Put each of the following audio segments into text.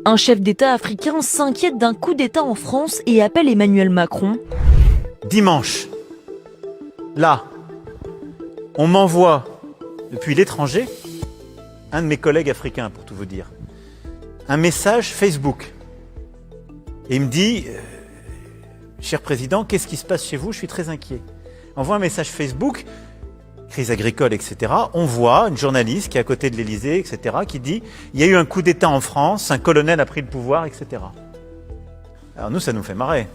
Un chef d'État africain s'inquiète d'un coup d'État en France et appelle Emmanuel Macron. Dimanche, là, on m'envoie depuis l'étranger, un de mes collègues africains pour tout vous dire, un message Facebook. Et il me dit, cher président, qu'est-ce qui se passe chez vous? Je suis très inquiet. On envoie un message Facebook, crise agricole, etc. On voit une journaliste qui est à côté de l'Élysée, etc., qui dit, il y a eu un coup d'État en France, un colonel a pris le pouvoir, etc. Alors nous, ça nous fait marrer.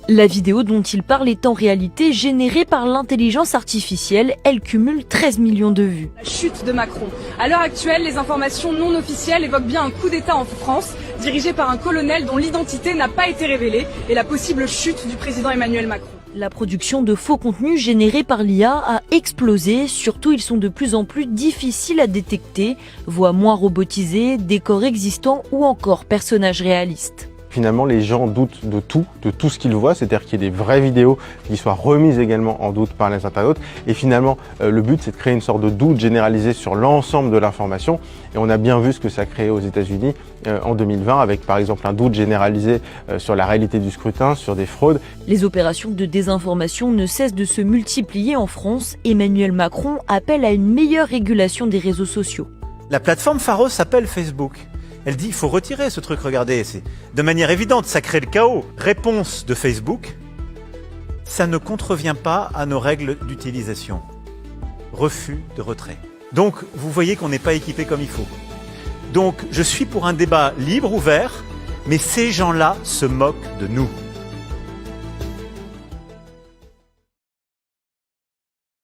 La vidéo dont il parle est en réalité générée par l'intelligence artificielle. Elle cumule 13 millions de vues. La chute de Macron. À l'heure actuelle, les informations non officielles évoquent bien un coup d'État en France, dirigé par un colonel dont l'identité n'a pas été révélée, et la possible chute du président Emmanuel Macron. La production de faux contenus générés par l'IA a explosé. Surtout, ils sont de plus en plus difficiles à détecter. Voix moins robotisées, décors existants ou encore personnages réalistes. Finalement, les gens doutent de tout ce qu'ils voient, c'est-à-dire qu'il y ait des vraies vidéos qui soient remises également en doute par les internautes. Et finalement, le but, c'est de créer une sorte de doute généralisé sur l'ensemble de l'information. Et on a bien vu ce que ça a créé aux États-Unis en 2020, avec par exemple un doute généralisé sur la réalité du scrutin, sur des fraudes. Les opérations de désinformation ne cessent de se multiplier en France. Emmanuel Macron appelle à une meilleure régulation des réseaux sociaux. La plateforme Pharos s'appelle Facebook. Elle dit, il faut retirer ce truc, regardez, c'est de manière évidente, ça crée le chaos. Réponse de Facebook, ça ne contrevient pas à nos règles d'utilisation. Refus de retrait. Donc, vous voyez qu'on n'est pas équipé comme il faut. Donc, je suis pour un débat libre, ouvert, mais ces gens-là se moquent de nous.